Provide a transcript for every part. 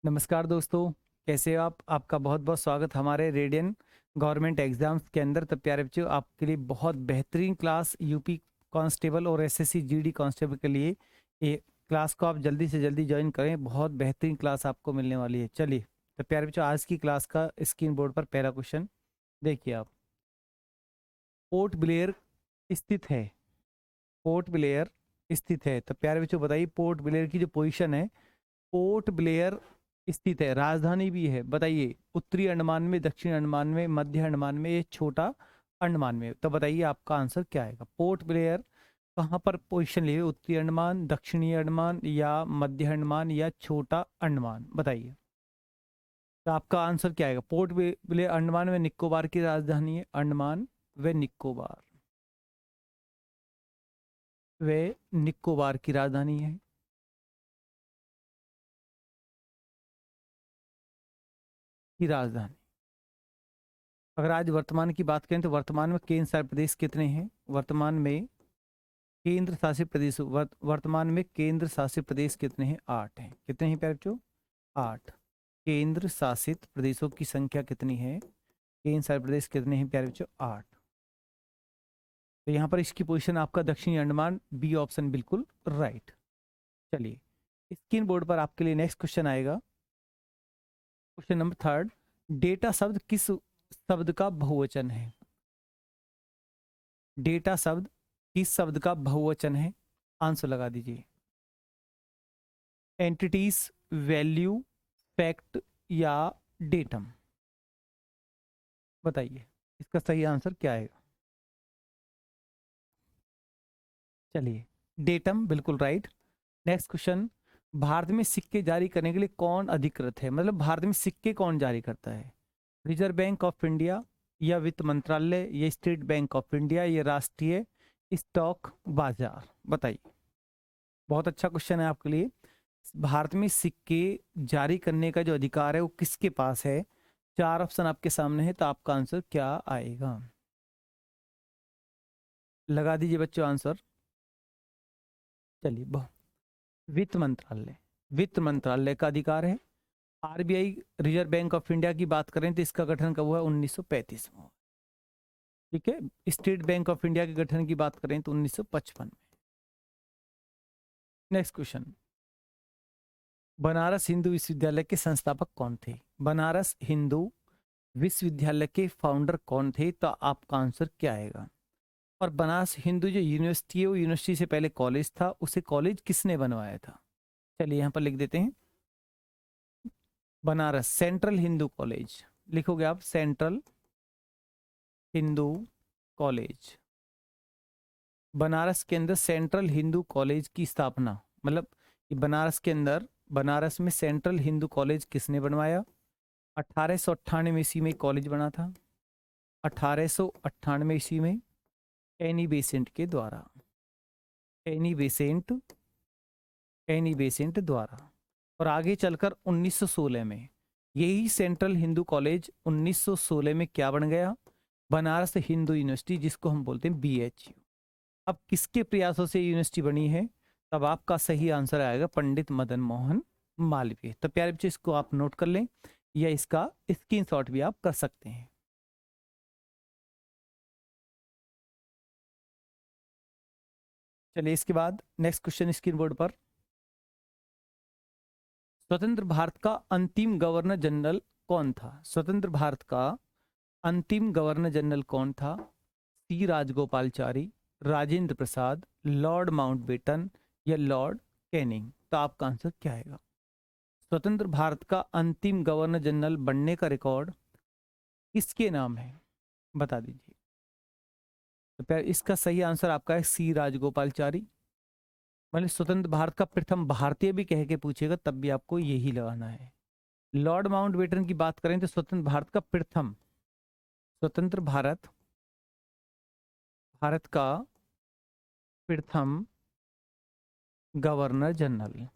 नमस्कार दोस्तों, कैसे हो आप? आपका बहुत बहुत स्वागत हमारे रेडियन गवर्नमेंट एग्जाम्स के अंदर। तो प्यारे बच्चों, आपके लिए बहुत बेहतरीन क्लास यूपी कांस्टेबल और एसएससी जीडी कांस्टेबल के लिए ये क्लास को आप जल्दी से जल्दी ज्वाइन करें। बहुत बेहतरीन क्लास आपको मिलने वाली है। चलिए, तो प्यारे बच्चों, आज की क्लास का स्क्रीन बोर्ड पर पहला क्वेश्चन देखिए आप। पोर्ट ब्लेयर स्थित है। पोर्ट ब्लेयर स्थित है, तो प्यारे बच्चों बताइए, पोर्ट ब्लेयर की जो पोजीशन है, पोर्ट ब्लेयर स्थित है, राजधानी भी है। बताइए, उत्तरी अंडमान में, दक्षिण अंडमान में, मध्य अंडमान में, ये छोटा अंडमान में। तो बताइए आपका आंसर क्या आएगा। पोर्ट ब्लेयर कहाँ पर पोजीशन लिए, उत्तरी अंडमान, दक्षिणी अंडमान या मध्य अंडमान या छोटा अंडमान? बताइए, तो आपका आंसर क्या आएगा। पोर्ट ब्लेयर अंडमान व निकोबार की राजधानी है। अंडमान व निकोबार, वे निकोबार की राजधानी है। की राजधानी, अगर आज वर्तमान की बात करें तो वर्तमान में केंद्र शासित प्रदेश कितने हैं? वर्तमान में केंद्र शासित प्रदेश, वर्तमान में केंद्र शासित प्रदेश कितने हैं? 8 हैं। कितने हैं प्यारे बच्चों? 8। केंद्र शासित प्रदेशों की संख्या कितनी है? केंद्र शासित प्रदेश कितने हैं प्यारे बच्चों? 8। तो यहाँ पर इसकी पोजीशन आपका दक्षिणी अंडमान, बी ऑप्शन बिल्कुल राइट। चलिए, स्क्रीन बोर्ड पर आपके लिए नेक्स्ट क्वेश्चन आएगा। क्वेश्चन नंबर 3, डेटा शब्द किस शब्द का बहुवचन है? डेटा शब्द किस शब्द का बहुवचन है? आंसर लगा दीजिए। एंटिटीज, वैल्यू, फैक्ट या डेटम? बताइए, इसका सही आंसर क्या आएगा। चलिए, डेटम बिल्कुल राइट। नेक्स्ट क्वेश्चन, भारत में सिक्के जारी करने के लिए कौन अधिकृत है? मतलब भारत में सिक्के कौन जारी करता है? रिजर्व बैंक ऑफ इंडिया या वित्त मंत्रालय या स्टेट बैंक ऑफ इंडिया या राष्ट्रीय स्टॉक बाजार? बताइए, बहुत अच्छा क्वेश्चन है आपके लिए। भारत में सिक्के जारी करने का जो अधिकार है वो किसके पास है? 4 ऑप्शन आपके सामने है, तो आपका आंसर क्या आएगा? लगा दीजिए बच्चों आंसर। चलिए, वित्त मंत्रालय, वित्त मंत्रालय का अधिकार है। RBI, reserve bank of India की बात करें तो इसका गठन कब हुआ? 1935 में। ठीक है, स्टेट बैंक ऑफ इंडिया के गठन की बात करें तो 1955 में। नेक्स्ट क्वेश्चन, बनारस हिंदू विश्वविद्यालय के संस्थापक कौन थे? बनारस हिंदू विश्वविद्यालय के फाउंडर कौन थे? तो आपका आंसर क्या आएगा? और बनारस हिंदू जो यूनिवर्सिटी है, वो यूनिवर्सिटी से पहले कॉलेज था, उसे कॉलेज किसने बनवाया था? चलिए यहाँ पर लिख देते हैं, बनारस सेंट्रल हिंदू कॉलेज। लिखोगे आप सेंट्रल हिंदू कॉलेज। बनारस के अंदर सेंट्रल हिंदू कॉलेज की स्थापना, मतलब बनारस के अंदर, बनारस में सेंट्रल हिंदू कॉलेज किसने बनवाया? 1898 ईस्वी में कॉलेज बना था। 1898 ईस्वी में एनी बेसेंट के द्वारा, एनी बेसेंट, एनी बेसेंट द्वारा। और आगे चलकर 1916 में यही सेंट्रल हिंदू कॉलेज 1916 में क्या बन गया? बनारस हिंदू यूनिवर्सिटी, जिसको हम बोलते हैं बीएचयू। अब किसके प्रयासों से यूनिवर्सिटी बनी है? तब आपका सही आंसर आएगा पंडित मदन मोहन मालवीय। तो प्यारे बच्चों, इसको आप नोट कर लें या इसका स्क्रीनशॉट भी आप कर सकते हैं। चलिए, इसके बाद नेक्स्ट क्वेश्चन स्क्रीन बोर्ड पर। स्वतंत्र भारत का अंतिम गवर्नर जनरल कौन था? स्वतंत्र भारत का अंतिम गवर्नर जनरल कौन था? सी राजगोपालचारी, राजेंद्र प्रसाद, लॉर्ड माउंटबेटन या लॉर्ड कैनिंग? तो आपका आंसर क्या आएगा? स्वतंत्र भारत का अंतिम गवर्नर जनरल बनने का रिकॉर्ड किसके नाम है? बता दीजिए। तो प्यार, इसका सही आंसर आपका है सी राजगोपालचारी। मतलब स्वतंत्र भारत का प्रथम भारतीय भी कह के पूछेगा तब भी आपको यही लगाना है। लॉर्ड माउंटबेटन की बात करें तो स्वतंत्र भारत का प्रथम, स्वतंत्र भारत, भारत का प्रथम गवर्नर जनरल,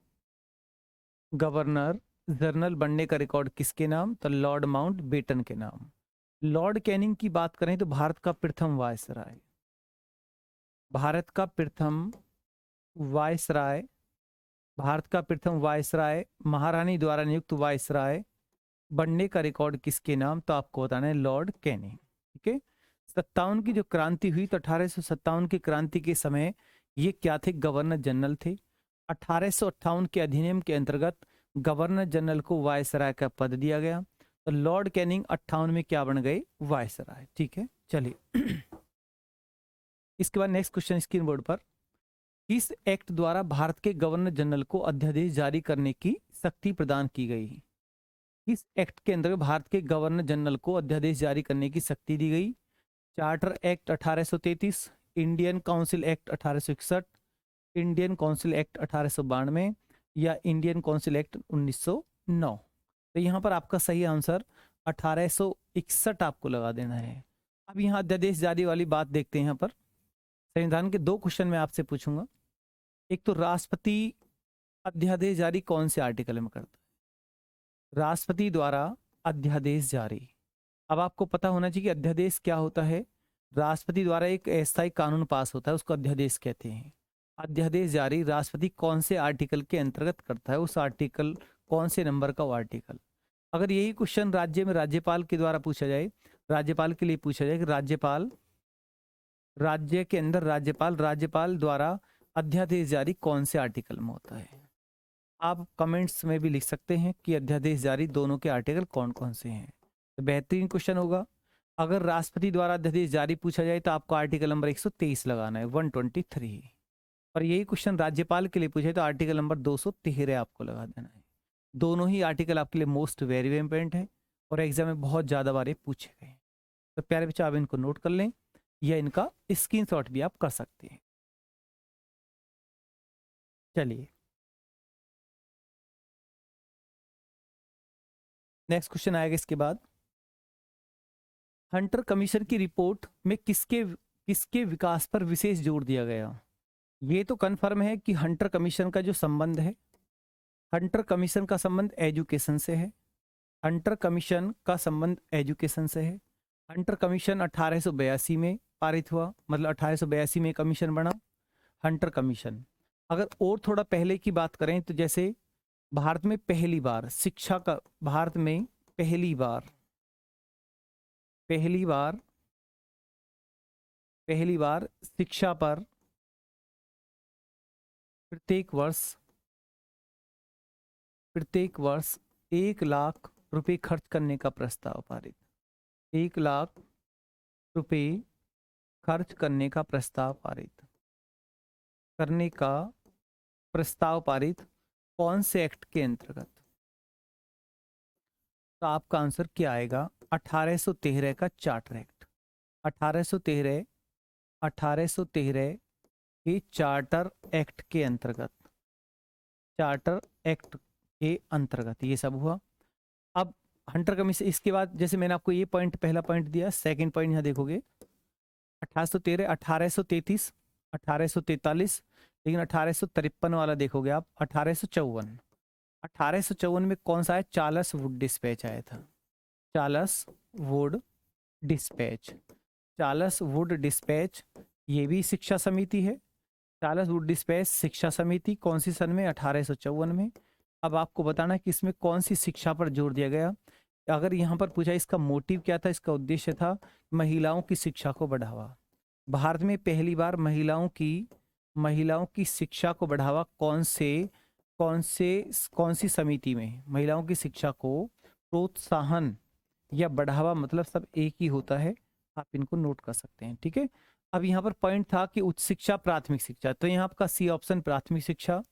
गवर्नर जनरल बनने का रिकॉर्ड किसके नाम? तो लॉर्ड माउंटबेटन के नाम। लॉर्ड कैनिंग की बात करें तो भारत का प्रथम वायसराय, भारत का प्रथम वायसराय भारत का प्रथम वायसराय महारानी द्वारा नियुक्त वायसराय बनने का रिकॉर्ड किसके नाम? तो आपको बताना है लॉर्ड कैनिंग। ठीक है। 57 की जो क्रांति हुई, तो 1857 की क्रांति के समय ये क्या थे? गवर्नर जनरल थे। 1858 के अधिनियम के अंतर्गत गवर्नर जनरल को वायसराय का पद दिया गया। तो लॉर्ड कैनिंग 58 में क्या बन गए? वायसराय। ठीक है, चलिए। इसके बाद नेक्स्ट क्वेश्चन स्क्रीन बोर्ड पर, किस एक्ट द्वारा भारत के गवर्नर जनरल को अध्यादेश जारी करने की शक्ति प्रदान की गई? किस एक्ट के अंतर्गत भारत के गवर्नर जनरल को अध्यादेश जारी करने की शक्ति दी गई? Charter act 1833, Indian council act 1861, Indian council act 1892 या इंडियन काउंसिल एक्ट 1909? तो यहाँ पर आपका सही आंसर 1861 आपको लगा देना है। अब यहाँ अध्यादेश जारी वाली बात देखते हैं। यहाँ पर संविधान के दो क्वेश्चन मैं आपसे पूछूंगा। एक तो राष्ट्रपति अध्यादेश जारी कौन से आर्टिकल में करता है? राष्ट्रपति द्वारा अध्यादेश जारी। अब आपको पता होना चाहिए कि अध्यादेश क्या होता है। राष्ट्रपति द्वारा एक अस्थायी कानून पास होता है, उसको अध्यादेश कहते हैं। अध्यादेश जारी राष्ट्रपति कौन से आर्टिकल के अंतर्गत करता है? उस आर्टिकल कौन से नंबर का वो आर्टिकल? अगर यही क्वेश्चन राज्य में राज्यपाल के द्वारा पूछा जाए, राज्यपाल के लिए पूछा जाए कि राज्यपाल, राज्य के अंदर राज्यपाल द्वारा अध्यादेश जारी कौन से आर्टिकल में होता है? आप कमेंट्स में भी लिख सकते हैं कि अध्यादेश जारी दोनों के आर्टिकल कौन कौन से हैं। तो बेहतरीन क्वेश्चन होगा। अगर राष्ट्रपति द्वारा अध्यादेश जारी पूछा जाए तो आपको आर्टिकल नंबर 123 लगाना है, 123। और यही क्वेश्चन राज्यपाल के लिए पूछे तो आर्टिकल नंबर 213 आपको लगा देना है। दोनों ही आर्टिकल आपके लिए मोस्ट वेरी इंपॉर्टेंट है और एग्जाम में बहुत ज़्यादा बार पूछे गए। तो प्यारे बच्चे, आप इनको नोट कर लें या इनका स्क्रीनशॉट भी आप कर सकते हैं। चलिए नेक्स्ट क्वेश्चन आएगा इसके बाद। हंटर कमीशन की रिपोर्ट में किसके किसके विकास पर विशेष जोर दिया गया? ये तो कन्फर्म है कि हंटर कमीशन का जो संबंध है, हंटर कमीशन का संबंध एजुकेशन से है। हंटर कमीशन का संबंध एजुकेशन से है। हंटर कमीशन 1882 में पारित हुआ, मतलब 1882 में कमीशन बना हंटर कमीशन। अगर और थोड़ा पहले की बात करें तो जैसे भारत में पहली बार शिक्षा का, भारत में पहली बार शिक्षा पर प्रत्येक वर्ष 1 लाख रुपए खर्च करने का प्रस्ताव पारित। 1 लाख रुपए खर्च करने का प्रस्ताव पारित कौन से एक्ट के अंतर्गत? तो आपका आंसर क्या आएगा? 1813 का चार्टर एक्ट। 1813 के चार्टर एक्ट के अंतर्गत ये सब हुआ। अब हंटर कमीशन, इसके बाद जैसे मैंने आपको ये पॉइंट, पहला पॉइंट दिया, सेकंड पॉइंट यहाँ देखोगे 1813, 1833, 1843, लेकिन 1853 वाला देखोगे आप 1854। 1854 में कौन सा है? चार्ल्स वुड डिस्पैच आया था। चार्ल्स वुड डिस्पैच ये भी शिक्षा समिति है। चार्ल्स वुड डिस्पैच शिक्षा समिति कौन सी सन में? 1854 में। अब आपको बताना कि इसमें कौन सी शिक्षा पर जोर दिया गया। अगर यहाँ पर पूछा इसका मोटिव क्या था, इसका उद्देश्य था महिलाओं की शिक्षा को बढ़ावा। भारत में पहली बार महिलाओं की शिक्षा को बढ़ावा कौन सी समिति में? महिलाओं की शिक्षा को प्रोत्साहन या बढ़ावा, मतलब सब एक ही होता है, आप इनको नोट कर सकते हैं। ठीक है। अब यहाँ पर पॉइंट था कि उच्च शिक्षा, प्राथमिक शिक्षा, तो यहाँ आपका सी ऑप्शन प्राथमिक शिक्षा।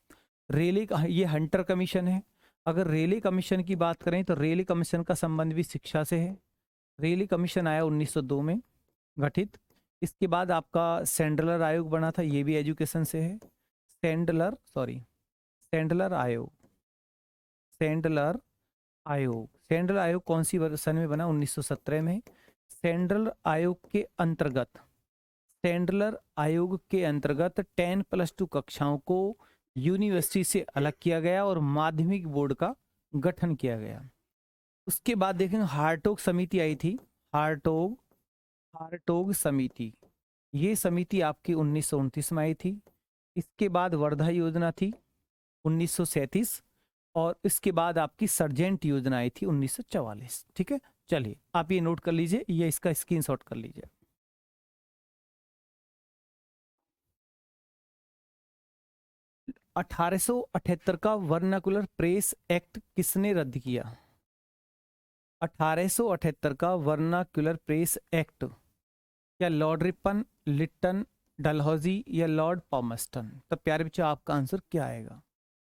रेले, ये हंटर कमीशन है। अगर रेले कमीशन की बात करें तो रेले कमीशन का संबंध भी शिक्षा से है। रेले कमीशन आया 1902 में गठित। इसके बाद आपका सैंडलर आयोग बना था, ये भी एजुकेशन से है। सैंडलर आयोग कौन सी सन में बना? 1917 में। सैंडलर आयोग के अंतर्गत 10+2 कक्षाओं को यूनिवर्सिटी से अलग किया गया और माध्यमिक बोर्ड का गठन किया गया। उसके बाद देखेंगे हार्टोग समिति आई थी। हार्टोग समिति, ये समिति आपकी 1929 में आई थी। इसके बाद वर्धा योजना थी। 1937, और इसके बाद आपकी सर्जेंट योजना आई थी 1944। ठीक है, चलिए आप ये नोट कर लीजिए, ये इसका स्क्रीनशॉट कर लीजिए। अठारह सौ अठहत्तर का वर्नाकुलर प्रेस एक्ट किसने रद्द किया? 1878 का वर्नाक्युलर प्रेस एक्ट, या लॉर्ड रिपन, लिट्टन, डलहौजी या लॉर्ड पॉमस्टन? तो प्यारे बच्चों आपका आंसर क्या आएगा?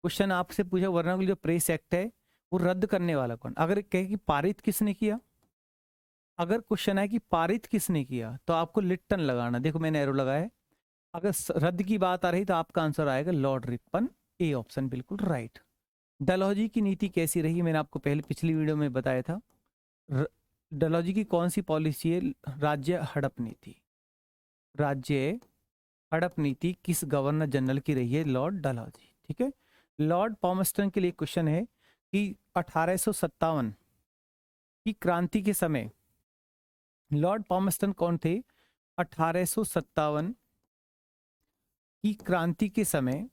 क्वेश्चन आपसे पूछा वर्नाक्युलर जो प्रेस एक्ट है वो रद्द करने वाला कौन? अगर कहे कि पारित किसने किया, अगर क्वेश्चन है कि पारित किसने किया तो आपको लिट्टन लगाना, देखो मैंने एरो लगाया है। अगर रद्द की बात आ रही तो आपका आंसर आएगा लॉर्ड रिपन, ए ऑप्शन बिल्कुल राइट। डलहौजी की नीति कैसी रही, मैंने आपको पहले पिछली वीडियो में बताया था। डलहौजी की कौन सी पॉलिसी है? राज्य हड़प नीति। राज्य हड़प नीति किस गवर्नर जनरल की रही है? लॉर्ड डलहौजी। ठीक है, लॉर्ड पॉमस्टन के लिए क्वेश्चन है कि 1857 की क्रांति के समय लॉर्ड पॉमस्टन कौन थे? 1857 की क्रांति के समय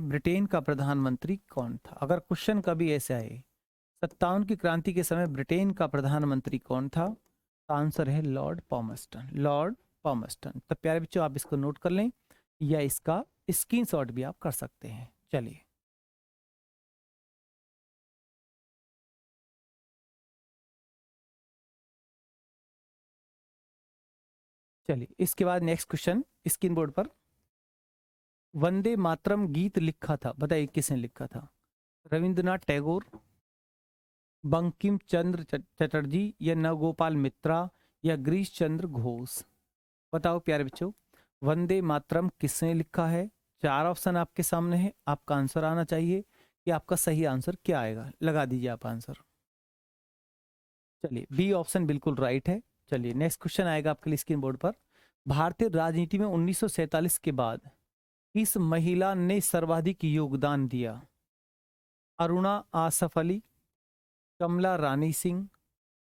ब्रिटेन का प्रधानमंत्री कौन था? अगर क्वेश्चन कभी ऐसे आए 57 की क्रांति के समय ब्रिटेन का प्रधानमंत्री कौन था? आंसर है लॉर्ड पॉमस्टन, लॉर्ड पॉमस्टन। तो प्यारे बच्चों आप इसको नोट कर लें, या इसका स्क्रीनशॉट भी आप कर सकते हैं। चलिए इसके बाद नेक्स्ट क्वेश्चन स्क्रीन बोर्ड पर। वंदे मातरम गीत लिखा था, बताइए किसने लिखा था? रविंद्रनाथ टैगोर, बंकिम चंद्र चटर्जी या नवगोपाल मित्रा या गिरीश चंद्र घोष? बताओ प्यारे बच्चों, वंदे मातरम किसने लिखा है? चार ऑप्शन आपके सामने है, आपका आंसर आना चाहिए कि आपका सही आंसर क्या आएगा। लगा दीजिए आप आंसर। चलिए बी ऑप्शन बिल्कुल राइट है। चलिए नेक्स्ट क्वेश्चन आएगा आपके लिए स्क्रीन बोर्ड पर। भारतीय राजनीति में 1947 के बाद किस महिला ने सर्वाधिक योगदान दिया? अरुणा आसफ अली, कमला रानी सिंह,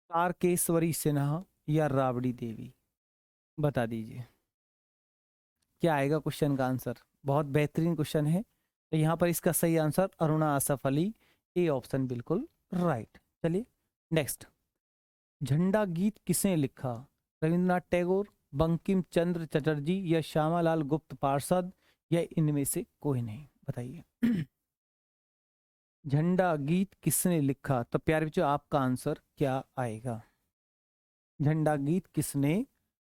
तारकेश्वरी सिन्हा या राबड़ी देवी? बता दीजिए क्या आएगा क्वेश्चन का आंसर। बहुत बेहतरीन क्वेश्चन है, तो यहाँ पर इसका सही answer Aruna Asaf Ali, A option बिल्कुल राइट। चलिए नेक्स्ट, झंडा गीत किसने लिखा? रविंद्रनाथ टैगोर, बंकिम चंद्र चटर्जी या श्यामालाल गुप्त पार्षद या इनमें से कोई नहीं? बताइए झंडा गीत किसने लिखा? तो प्यारे बच्चों आपका आंसर क्या आएगा? झंडा गीत किसने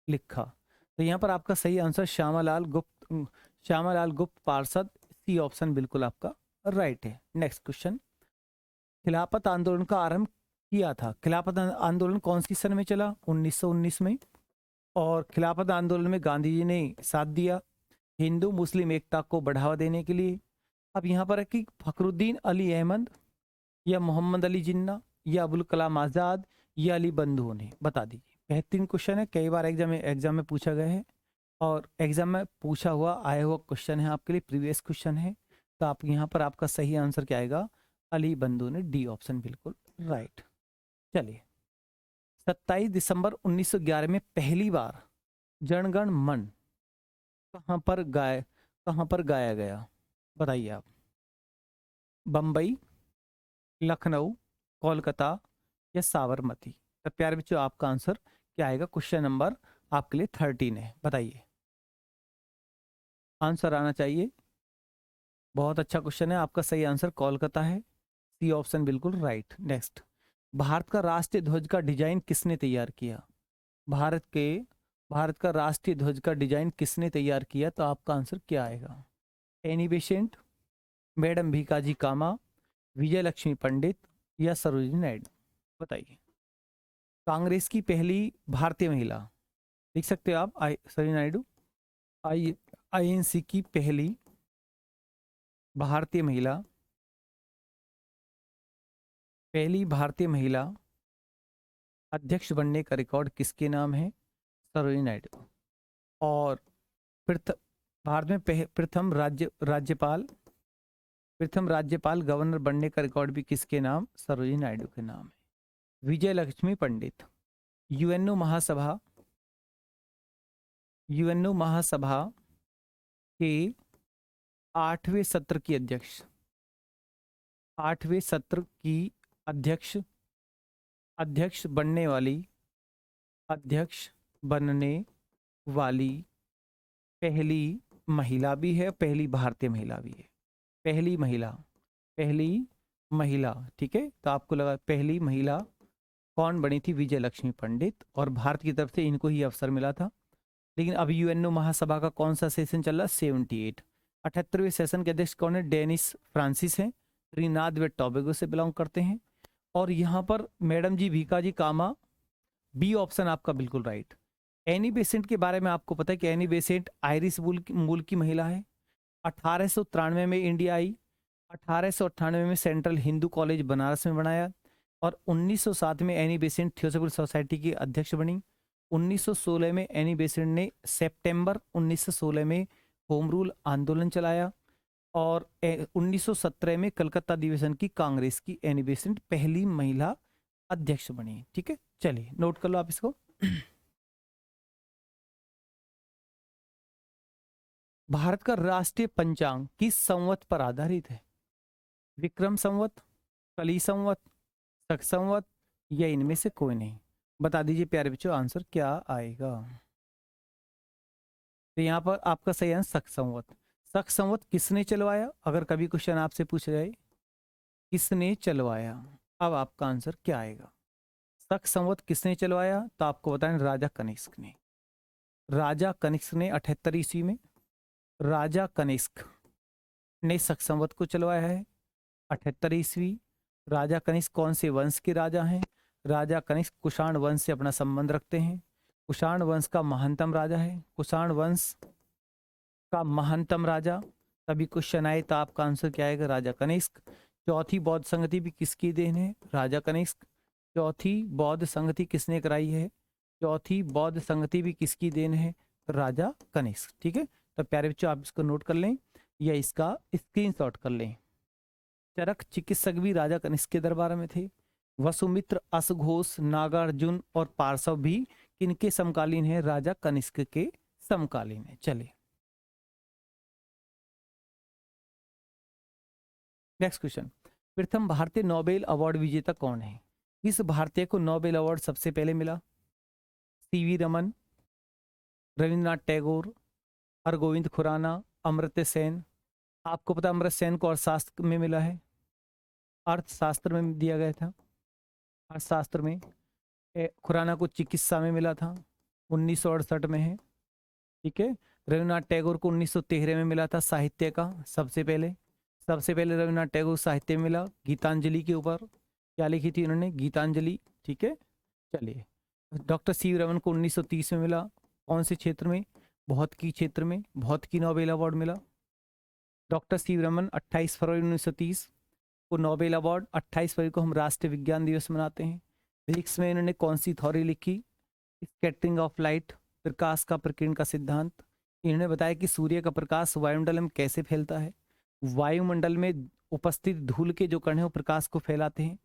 लिखा? तो यहाँ पर आपका सही आंसर श्यामालाल गुप्त पार्षद, सी ऑप्शन बिल्कुल आपका राइट है। नेक्स्ट क्वेश्चन, खिलाफत आंदोलन का आरंभ किया था? खिलाफत आंदोलन कौन सी सन में चला? 1919 में। और खिलाफत आंदोलन में गांधी जी ने साथ दिया हिंदू मुस्लिम एकता को बढ़ावा देने के लिए। अब यहाँ पर है कि फखरुद्दीन अली अहमद या मोहम्मद अली जिन्ना या अबुल कलाम आज़ाद या अली बंधुओं ने? बता दीजिए। बेहतरीन क्वेश्चन है, कई बार एग्जाम में पूछा गया है और एग्जाम में पूछा हुआ आया हुआ क्वेश्चन है आपके लिए, प्रीवियस क्वेश्चन है। तो आप यहाँ पर आपका सही आंसर क्या आएगा? अली बंधु ने, डी ऑप्शन बिल्कुल राइट। चलिए 27 दिसंबर 1911 में पहली बार जनगण मन कहाँ पर गाया गया? बताइए आप। बम्बई, लखनऊ, कोलकाता या साबरमती? तो प्यारे बच्चों आपका आंसर क्या आएगा? क्वेश्चन नंबर आपके लिए 13 है, बताइए आंसर आना चाहिए। बहुत अच्छा क्वेश्चन है, आपका सही आंसर कोलकाता है, सी ऑप्शन बिल्कुल राइट। नेक्स्ट, भारत का राष्ट्रीय ध्वज का डिजाइन किसने तैयार किया? भारत का राष्ट्रीय ध्वज का डिजाइन किसने तैयार किया? तो आपका आंसर क्या आएगा? एनी बेसेंट, मैडम भीकाजी कामा, विजय लक्ष्मी पंडित या सरोजिनी नायडू? बताइए। कांग्रेस की पहली भारतीय महिला, लिख सकते हो आप, सरोजिनी नायडू। आई आईएनसी की पहली भारतीय महिला अध्यक्ष बनने का रिकॉर्ड किसके नाम है? सरोजिनी नायडू। और प्रथ- भारत में प्रथम राज्यपाल गवर्नर बनने का रिकॉर्ड भी किसके नाम? सरोजिनी नायडू के नाम है। विजय लक्ष्मी पंडित। यूएनओ महासभा के 8वें सत्र की अध्यक्ष, 8वें सत्र की अध्यक्ष, अध्यक्ष बनने वाली, अध्यक्ष बनने वाली पहली महिला भी है, पहली भारतीय महिला भी है। पहली महिला, पहली महिला, ठीक है। तो आपको लगा पहली महिला कौन बनी थी? विजय लक्ष्मी पंडित, और भारत की तरफ से इनको ही अवसर मिला था। लेकिन अब यूएनओ महासभा का कौन सा सेशन चल रहा है? 78। 78वें सेशन के अध्यक्ष कौन है? डेनिस फ्रांसिस हैं, त्रिनाद वे टोबैगो से बिलोंग करते हैं। और यहाँ पर मैडम जी भीका जी कामा, बी ऑप्शन आपका बिल्कुल राइट। एनी बेसेंट के बारे में आपको पता है कि एनी बेसेंट आयरिश मूल की महिला है। 1893 में इंडिया आई, 1898 में सेंट्रल हिंदू कॉलेज बनारस में बनाया, और 1907 में एनी बेसेंट थियोसॉफिकल सोसाइटी की अध्यक्ष बनी। 1916 में एनी बेसेंट ने सितंबर 1916 में होम रूल आंदोलन चलाया, और 1917 में कलकत्ता अधिवेशन की कांग्रेस की एनी बेसेंट पहली महिला अध्यक्ष बनी। ठीक है, चलिए नोट कर लो आप इसको। भारत का राष्ट्रीय पंचांग किस संवत पर आधारित है? विक्रम संवत, कली संवत, शक संवत, या इनमें से कोई नहीं? बता दीजिए प्यारे बच्चों, आंसर क्या आएगा? तो यहाँ पर आपका सही आंसर शक संवत। शक संवत किसने चलवाया? अगर कभी क्वेश्चन आपसे पूछा जाए किसने चलवाया, अब आपका आंसर क्या आएगा? शक संवत किसने चलवाया? तो आपको बताएं राजा कनिष्क ने। राजा कनिष्क ने 78 ईस्वी में, राजा कनिष्क ने शक संवत को चलवाया है 78 ईस्वी। राजा कनिष्क कौन से वंश के राजा हैं? राजा कनिष्क कुषाण वंश से अपना संबंध रखते हैं। कुषाण वंश का महानतम राजा है, कुषाण वंश का महानतम राजा। तभी क्वेश्चन आए तो आपका आंसर क्या आएगा? राजा कनिष्क। चौथी बौद्ध संगति भी किसकी देन है? राजा कनिष्क। चौथी बौद्ध संगति किसने कराई है? चौथी बौद्ध संगति भी किसकी देन है? राजा कनिष्क। ठीक है, तो प्यारे बच्चों आप इसको नोट कर लें या इसका स्क्रीनशॉट कर लें। चरक चिकित्सक भी राजा कनिष्क के दरबार में थे। वसुमित्र, असघोष, नागार्जुन और पार्श्व भी किनके समकालीन है? राजा कनिष्क के समकालीन है। चलिए नेक्स्ट क्वेश्चन। प्रथम भारतीय नोबेल अवार्ड विजेता कौन है? किस भारतीय को नोबेल अवार्ड सबसे पहले मिला? सीवी रमन, रविंद्रनाथ टैगोर, हरगोविंद खुराना, अमर्त्य सेन। आपको पता अमर्त्य सेन को अर्थशास्त्र में मिला है, अर्थशास्त्र में दिया गया था, अर्थशास्त्र में। खुराना को चिकित्सा में मिला था, 1968 में है। ठीक है, रविन्द्रनाथ टैगोर को 1913 में मिला था साहित्य का सबसे पहले। सबसे पहले रविन्द्रनाथ टैगोर साहित्य में मिला गीतांजलि के ऊपर। क्या लिखी थी उन्होंने? गीतांजलि। ठीक है, चलिए। डॉक्टर सी रमन को 1930 में मिला, कौन से क्षेत्र में? भौतिकी क्षेत्र में, भौतिकी नोबेल अवार्ड मिला। डॉक्टर सी रमन 28 फरवरी 1930 को नोबेल अवार्ड। 28 फरवरी को हम राष्ट्रीय विज्ञान दिवस मनाते हैं। फिजिक्स में इन्होंने कौन सी थ्योरी लिखी? स्कैटरिंग ऑफ लाइट, प्रकाश का प्रकीर्णन का सिद्धांत। इन्होंने बताया कि सूर्य का प्रकाश वायुमंडल में कैसे फैलता है। वायुमंडल में उपस्थित धूल के जो कण हैं वो प्रकाश को फैलाते हैं।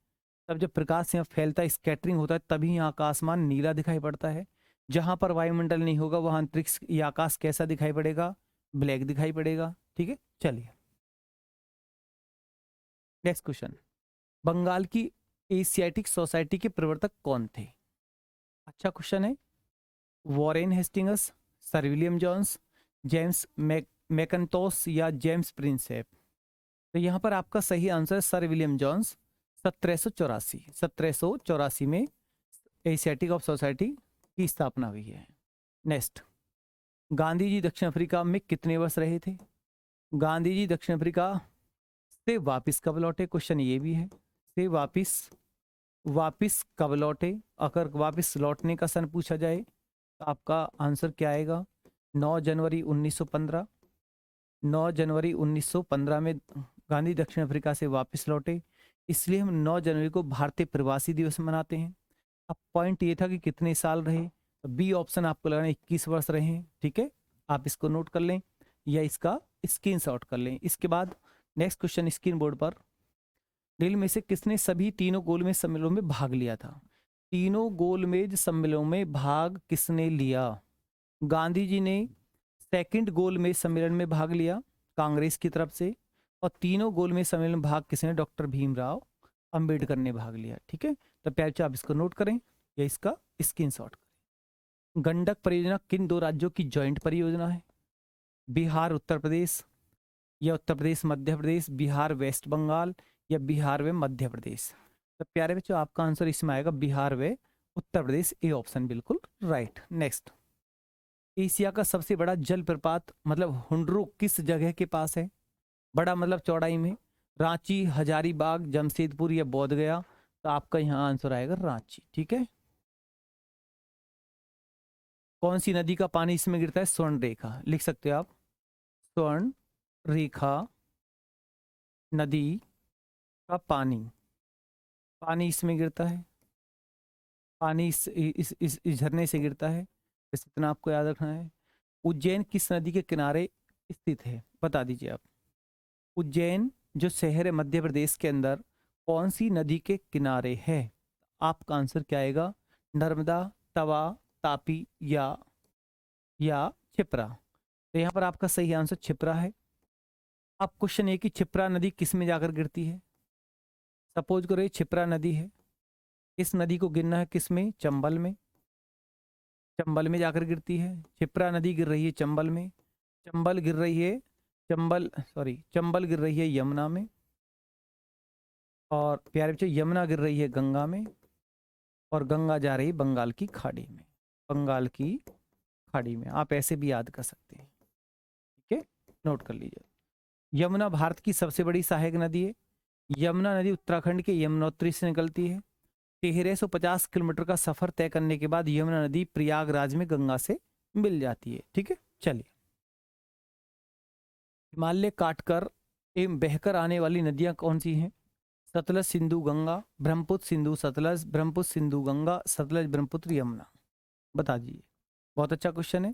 तब जब प्रकाश यहाँ फैलता है, स्कैटरिंग होता है, तभी यहाँ का आसमान नीला दिखाई पड़ता है। जहां पर वायुमंडल नहीं होगा वहां अंतरिक्ष या आकाश कैसा दिखाई पड़ेगा? ब्लैक दिखाई पड़ेगा। ठीक है, चलिए नेक्स्ट क्वेश्चन। बंगाल की एशियाटिक सोसाइटी के प्रवर्तक कौन थे? अच्छा क्वेश्चन है। Warren Hastings, sir William Jones, James Mackintosh या जेम्स प्रिंसेप? तो यहाँ पर आपका सही आंसर सर विलियम जोन्स। 1784 में एशियाटिक ऑफ सोसाइटी की स्थापना हुई है। नेक्स्ट, गांधी जी दक्षिण अफ्रीका में कितने वर्ष रहे थे? गांधी जी दक्षिण अफ्रीका से वापिस कब लौटे? क्वेश्चन ये भी है, से वापिस कब लौटे? अगर वापिस लौटने का सन पूछा जाए तो आपका आंसर क्या आएगा? 9 जनवरी 1915। 9 जनवरी 1915 में गांधी दक्षिण अफ्रीका से वापस लौटे, इसलिए हम 9 जनवरी को भारतीय प्रवासी दिवस मनाते हैं। अब पॉइंट ये था कि कितने साल रहे, तो बी ऑप्शन आपको लगाना 21 वर्ष रहे हैं। ठीक है, आप इसको नोट कर लें या इसका स्क्रीनशॉट कर लें। इसके बाद नेक्स्ट क्वेश्चन स्क्रीन बोर्ड पर। निम्न में से किसने सभी तीनों गोलमेज सम्मेलनों में भाग लिया था? तीनों गोलमेज सम्मेलनों में भाग किसने लिया? गांधी जी ने सेकंड गोलमेज सम्मेलन में भाग लिया कांग्रेस की तरफ से, और तीनों गोलमेज सम्मेलन में भाग किसने? डॉक्टर भीमराव अंबेडकर ने भाग लिया। ठीक है, तो प्यारे बच्चों आप इसको नोट करें या इसका स्क्रीनशॉट करें। गंडक परियोजना किन दो राज्यों की जॉइंट परियोजना है? बिहार उत्तर प्रदेश, या उत्तर प्रदेश मध्य प्रदेश, बिहार वेस्ट बंगाल, या बिहार व मध्य प्रदेश? तो प्यारे बच्चों आपका आंसर इसमें आएगा बिहार व उत्तर प्रदेश, ए ऑप्शन बिल्कुल राइट। नेक्स्ट, एशिया का सबसे बड़ा जलप्रपात मतलब हुंडरू किस जगह के पास है? बड़ा मतलब चौड़ाई में, रांची, हजारीबाग, जमशेदपुर या बोध गया? तो आपका यहाँ आंसर आएगा रांची। ठीक है, कौन सी नदी का पानी इसमें गिरता है? स्वर्ण रेखा, लिख सकते हो आप, स्वर्ण रेखा नदी का पानी, पानी इसमें गिरता है, पानी इस झरने से गिरता है, बस इतना आपको याद रखना है। उज्जैन किस नदी के किनारे स्थित है? बता दीजिए आप। उज्जैन जो शहर है मध्य प्रदेश के अंदर, कौन सी नदी के किनारे है? आपका आंसर क्या आएगा? नर्मदा, तवा, तापी या क्षिप्रा? तो यहाँ पर आपका सही आंसर क्षिप्रा है। अब क्वेश्चन ये कि क्षिप्रा नदी किस में जाकर गिरती है? सपोज करो ये क्षिप्रा नदी है, इस नदी को गिरना है किस में? चंबल में, चंबल में जाकर गिरती है। क्षिप्रा नदी गिर रही है चंबल में, चंबल गिर रही है चंबल गिर रही है यमुना में, और प्यारे बच्चों यमुना गिर रही है गंगा में, और गंगा जा रही है बंगाल की खाड़ी में, बंगाल की खाड़ी में। आप ऐसे भी याद कर सकते हैं। ठीक है, नोट कर लीजिए। यमुना भारत की सबसे बड़ी सहायक नदी है। यमुना नदी उत्तराखंड के यमुनोत्री से निकलती है। 1350 किलोमीटर का सफर तय करने के बाद यमुना नदी प्रयागराज में गंगा से मिल जाती है। ठीक है, चलिए। हिमालय काटकर एवं बहकर आने वाली नदियां कौन सी हैं? सतलज, सिंधु, गंगा, ब्रह्मपुत्र, सिंधु, सतलज, ब्रह्मपुत्र, सिंधु, गंगा, सतलज, ब्रह्मपुत्र, यमुना? बता दीजिए। बहुत अच्छा क्वेश्चन है।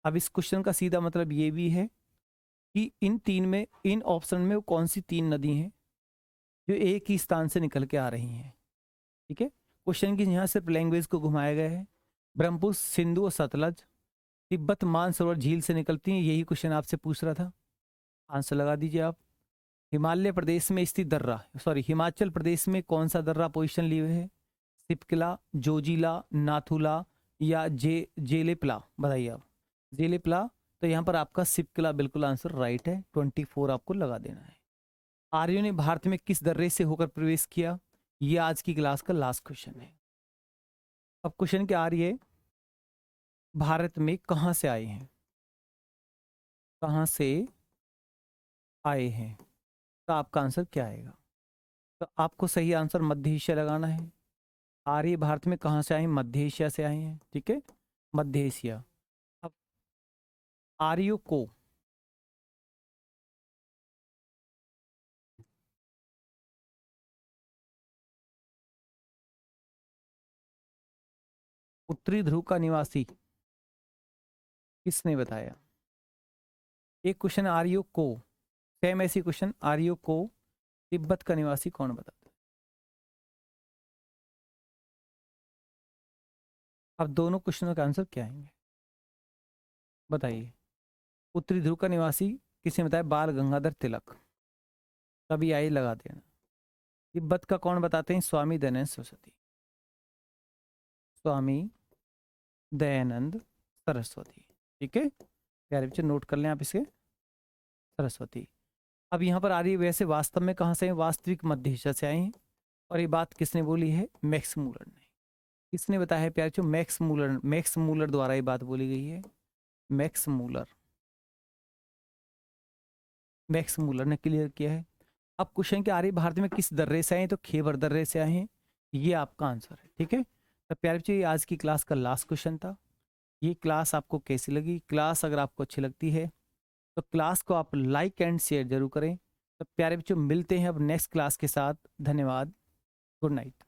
अब इस क्वेश्चन का सीधा मतलब ये भी है कि इन ऑप्शन में वो कौन सी तीन नदी हैं जो एक ही स्थान से निकल के आ रही हैं। ठीक है, क्वेश्चन की यहाँ सिर्फ लैंग्वेज को घुमाया गया है। ब्रह्मपुत्र, सिंधु और सतलज तिब्बत मानसरोवर झील से निकलती हैं, यही क्वेश्चन आपसे पूछ रहा था। आंसर लगा दीजिए आप। हिमालय प्रदेश में स्थित दर्रा, हिमाचल प्रदेश में कौन सा दर्रा पोजीशन लिए हुए है? सिपकिला, जोजिला, नाथुला या जेलेपला? बताइए आप। जेलेपला, तो यहाँ पर आपका सिपकिला बिल्कुल आंसर राइट है। 24 आपको लगा देना है। आर्यों ने भारत में किस दर्रे से होकर प्रवेश किया? ये आज की क्लास का लास्ट क्वेश्चन है। अब क्वेश्चन क्या आ रही है? भारत में कहाँ से आए हैं? कहाँ से आए हैं? तो आपका आंसर क्या आएगा? तो आपको सही आंसर मध्य एशिया लगाना है। आर्य भारत में कहाँ से आए हैं? मध्य एशिया से आए हैं। ठीक है, मध्य एशिया। अब आर्यों को उत्तरी ध्रुव का निवासी किसने बताया? एक क्वेश्चन आर्यों को, सेम ऐसी क्वेश्चन आर्यों को तिब्बत का निवासी कौन बताता है? अब दोनों क्वेश्चनों का आंसर क्या आएंगे बताइए। उत्तरी ध्रुव का निवासी किसने बताया? बाल गंगाधर तिलक। तभी आई लगा देना। तिब्बत का कौन बताते हैं? स्वामी दयानंद सरस्वती। स्वामी दयानंद सरस्वती। ठीक है, प्यारे बच्चे नोट कर लें आप इसे, सरस्वती। अब यहाँ पर आ रही है वैसे वास्तव में कहाँ से है? वास्तविक मध्य एशिया से आए हैं। और ये बात किसने बोली है? मैक्स मूलर ने। किसने बताया है प्यारे बच्चों? मैक्स मूलर द्वारा ये बात बोली गई है। मैक्स मूलर ने क्लियर किया है। अब क्वेश्चन क्या आ रही है? भारत में किस दर्रे से आए? तो खेबर दर्रे से आए हैं, ये आपका आंसर है। ठीक है, तो प्यारे बच्चों ये आज की क्लास का लास्ट क्वेश्चन था। ये क्लास आपको कैसी लगी? क्लास अगर आपको अच्छी लगती है तो क्लास को आप लाइक एंड शेयर जरूर करें। तो प्यारे बच्चों मिलते हैं अब नेक्स्ट क्लास के साथ। धन्यवाद, गुड नाइट।